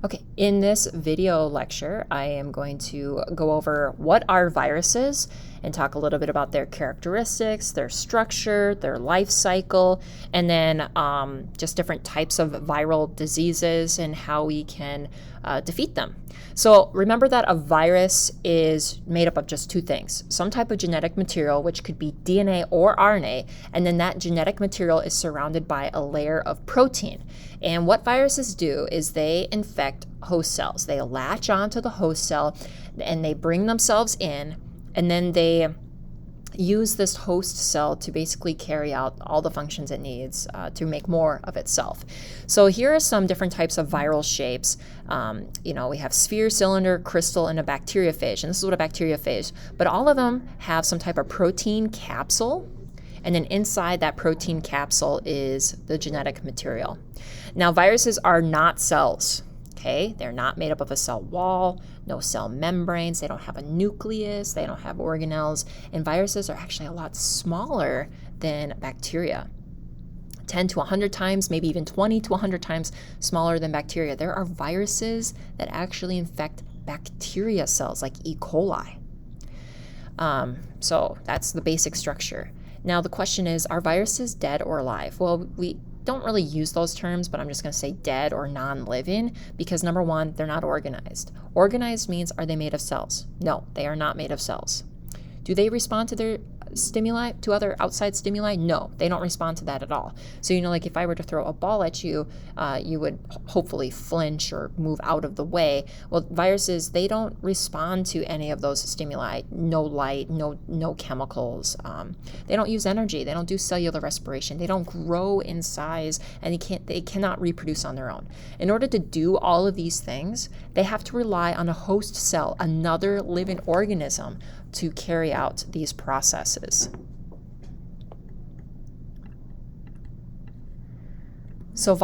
Okay, in this video lecture, I am going to go over what are viruses and talk a little bit about their characteristics, their structure, their life cycle, and then just different types of viral diseases and how we can defeat them. So remember that a virus is made up of just two things: some type of genetic material, which could be DNA or RNA, and then that genetic material is surrounded by a layer of protein. And what viruses do is they infect host cells. They latch onto the host cell and they bring themselves in, and then they use this host cell to basically carry out all the functions it needs to make more of itself. So here are some different types of viral shapes. We have sphere, cylinder, crystal, and a bacteriophage. And this is what a bacteriophage, but all of them have some type of protein capsule. And then inside that protein capsule is the genetic material. Now, viruses are not cells. Okay, they're not made up of a cell wall, no cell membranes, they don't have a nucleus, they don't have organelles, and viruses are actually a lot smaller than bacteria. 10 to 100 times, maybe even 20 to 100 times smaller than bacteria. There are viruses that actually infect bacteria cells like E. coli. So that's the basic structure. Now the question is, are viruses dead or alive? Well, we don't really use those terms, but I'm just going to say dead or non-living because number one, they're not organized. Organized means, are they made of cells? No, they are not made of cells. Do they respond to their stimuli, to other outside stimuli? No, they don't respond to that at all. So, like if I were to throw a ball at you, you would hopefully flinch or move out of the way. Well, viruses, they don't respond to any of those stimuli. No light, no chemicals. They don't use energy. They don't do cellular respiration. They don't grow in size, and they cannot reproduce on their own. In order to do all of these things, they have to rely on a host cell, another living organism, to carry out these processes. So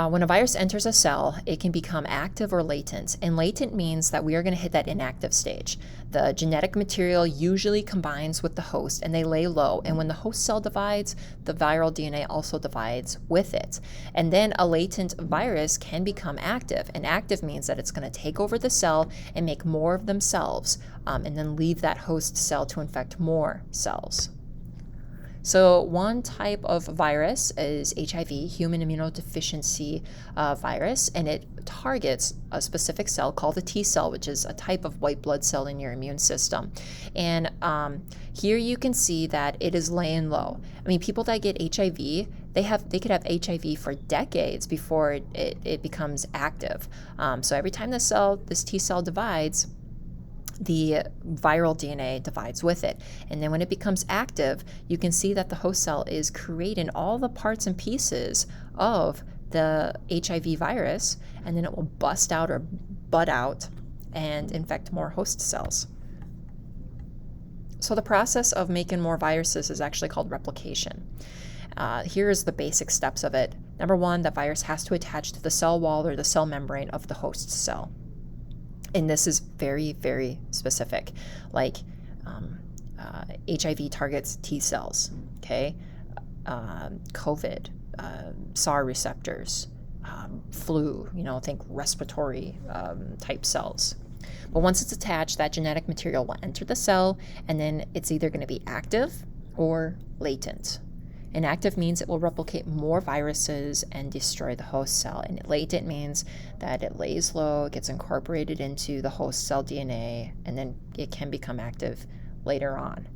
when a virus enters a cell, it can become active or latent. And latent means that we are going to hit that inactive stage. The genetic material usually combines with the host and they lay low. And when the host cell divides, the viral DNA also divides with it. And then a latent virus can become active. And active means that it's going to take over the cell and make more of themselves, and then leave that host cell to infect more cells. So one type of virus is HIV, human immunodeficiency virus, and it targets a specific cell called the T cell, which is a type of white blood cell in your immune system. And here you can see that it is laying low. I mean, people that get HIV, they could have HIV for decades before it becomes active. So every time this T cell divides, the viral DNA divides with it. And then when it becomes active, you can see that the host cell is creating all the parts and pieces of the HIV virus, and then it will bust out or bud out and infect more host cells. So the process of making more viruses is actually called replication. Here's the basic steps of it. Number one, the virus has to attach to the cell wall or the cell membrane of the host cell. And this is very, very specific. Like HIV targets T cells, okay? COVID, SAR receptors, flu, think respiratory type cells. But once it's attached, that genetic material will enter the cell, and then it's either going to be active or latent. Inactive means it will replicate more viruses and destroy the host cell. And latent means that it lays low, it gets incorporated into the host cell DNA, and then it can become active later on.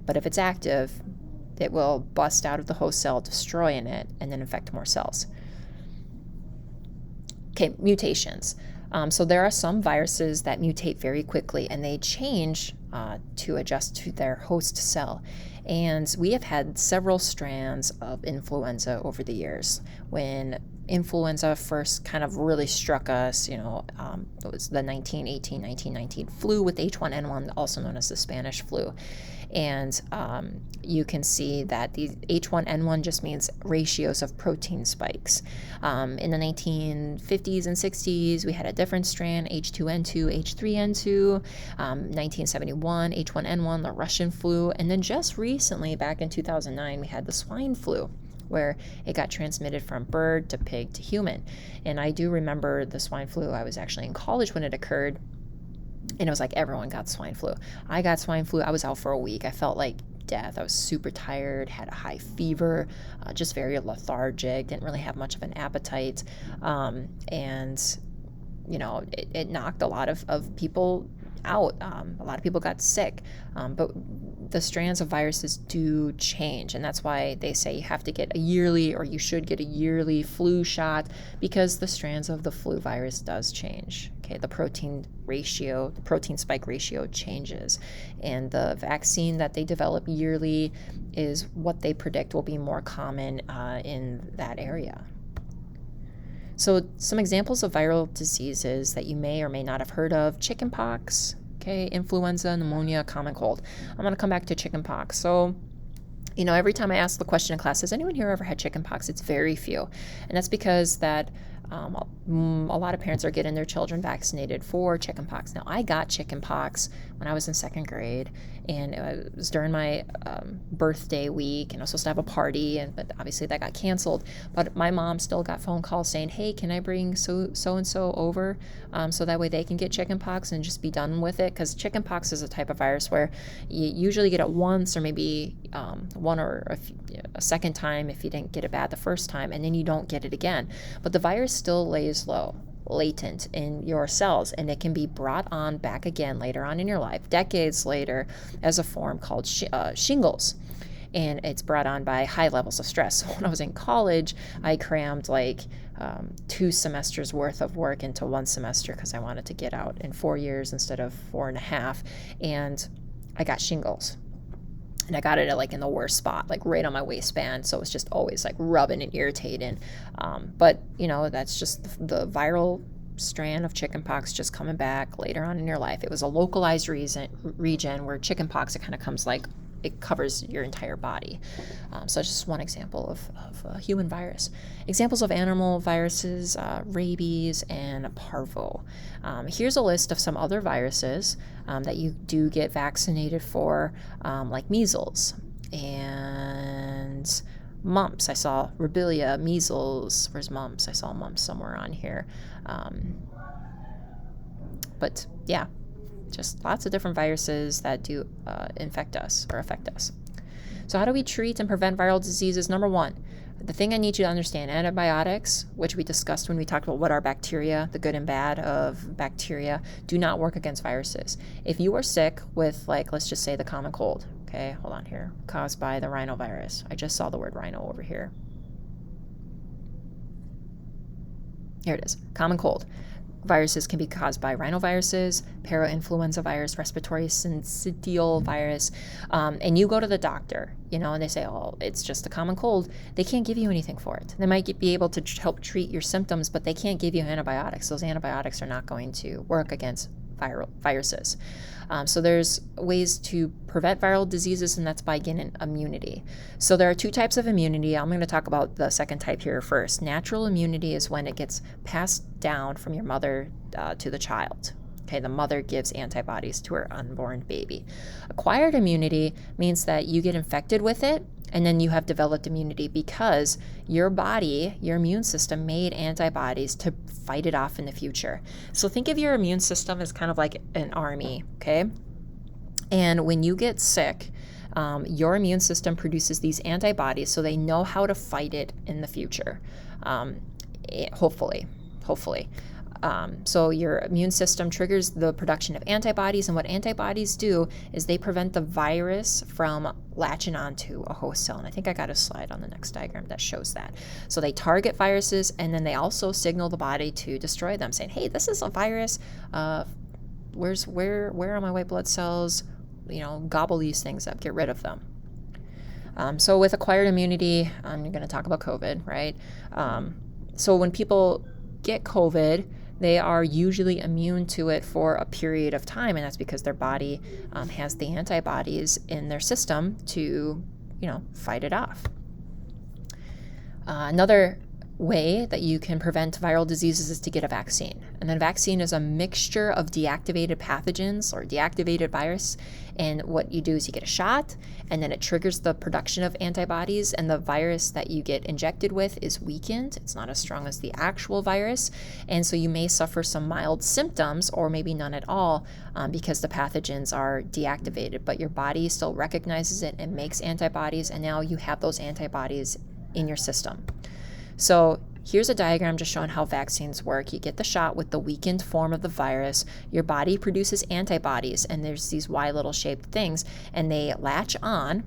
But if it's active, it will bust out of the host cell, destroying it, and then infect more cells. Okay, mutations. So there are some viruses that mutate very quickly, and they change to adjust to their host cell. And we have had several strands of influenza over the years. When influenza first kind of really struck us, it was the 1919 flu with H1N1, also known as the Spanish flu. And you can see that the H1N1 just means ratios of protein spikes. In the 1950s and 60s, we had a different strand, H2N2, H3N2, 1971, H1N1, the Russian flu, and then just recently, back in 2009, we had the swine flu, where it got transmitted from bird to pig to human. And I do remember the swine flu. I was actually in college when it occurred, and it was like everyone got swine flu. I got swine flu. I was out for a week. I felt like death. I was super tired, had a high fever, just very lethargic, didn't really have much of an appetite. And, you know, it knocked a lot of people out. A lot of people got sick. But the strands of viruses do change. And that's why they say you have to get a yearly, or you should get a yearly flu shot, because the strands of the flu virus does change. Okay, the protein spike ratio changes. And the vaccine that they develop yearly is what they predict will be more common in that area. So some examples of viral diseases that you may or may not have heard of: chickenpox, okay, influenza, pneumonia, common cold. I'm going to come back to chickenpox. So, you know, every time I ask the question in class, has anyone here ever had chickenpox? It's very few. And that's because that a lot of parents are getting their children vaccinated for chickenpox. Now, I got chickenpox when I was in second grade, and it was during my birthday week, and I was supposed to have a party, but obviously that got canceled. But my mom still got phone calls saying, hey, can I bring so-and-so over so that way they can get chickenpox and just be done with it? Because chickenpox is a type of virus where you usually get it once, or maybe one or a second time if you didn't get it bad the first time, and then you don't get it again. But the virus still lays low, latent in your cells, and it can be brought on back again later on in your life, decades later, as a form called shingles. And it's brought on by high levels of stress. So when I was in college, I crammed like 2 semesters worth of work into 1 semester because I wanted to get out in 4 years instead of 4.5. And I got shingles. And I got it like in the worst spot, like right on my waistband. So it's just always like rubbing and irritating. But, you know, that's just the viral strand of chickenpox just coming back later on in your life. It was a localized region where chickenpox, it kind of comes like, it covers your entire body. So it's just one example of a human virus. Examples of animal viruses: rabies and parvo. Here's a list of some other viruses that you do get vaccinated for, like measles and mumps. I saw rubella, measles. Where's mumps? I saw mumps somewhere on here. But yeah, just lots of different viruses that do infect us or affect us. So how do we treat and prevent viral diseases? Number one, the thing I need you to understand: antibiotics, which we discussed when we talked about what are bacteria, the good and bad of bacteria, do not work against viruses. If you are sick with, like, let's just say the common cold, okay, hold on here, caused by the rhinovirus. I just saw the word rhino over here. Here it is, common cold. Viruses can be caused by rhinoviruses, parainfluenza virus, respiratory syncytial virus, and you go to the doctor, you know, and they say, oh, it's just a common cold. They can't give you anything for it. They might be able to help treat your symptoms, but they can't give you antibiotics. Those antibiotics are not going to work against viruses. So there's ways to prevent viral diseases, and that's by getting immunity. So there are 2 types of immunity. I'm going to talk about the second type here first. Natural immunity is when it gets passed down from your mother to the child. Okay, the mother gives antibodies to her unborn baby. Acquired immunity means that you get infected with it, and then you have developed immunity because your body, your immune system, made antibodies to fight it off in the future. So think of your immune system as kind of like an army, okay? And when you get sick, your immune system produces these antibodies so they know how to fight it in the future, hopefully. So your immune system triggers the production of antibodies, and what antibodies do is they prevent the virus from latching onto a host cell. And I think I got a slide on the next diagram that shows that. So they target viruses, and then they also signal the body to destroy them, saying, hey, this is a virus. Where are my white blood cells? You know, gobble these things up, get rid of them. So with acquired immunity, I'm going to talk about COVID, right? So when people get COVID, they are usually immune to it for a period of time, and that's because their body has the antibodies in their system to, you know, fight it off. Another way that you can prevent viral diseases is to get a vaccine. And then vaccine is a mixture of deactivated pathogens or deactivated virus. And what you do is you get a shot, and then it triggers the production of antibodies, and the virus that you get injected with is weakened. It's not as strong as the actual virus. And so you may suffer some mild symptoms or maybe none at all because the pathogens are deactivated, but your body still recognizes it and makes antibodies, and now you have those antibodies in your system. So here's a diagram just showing how vaccines work. You get the shot with the weakened form of the virus. Your body produces antibodies, and there's these Y little shaped things, and they latch on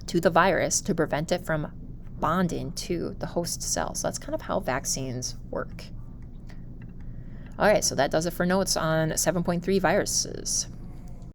to the virus to prevent it from bonding to the host cell. So that's kind of how vaccines work. All right, so that does it for notes on 7.3 viruses.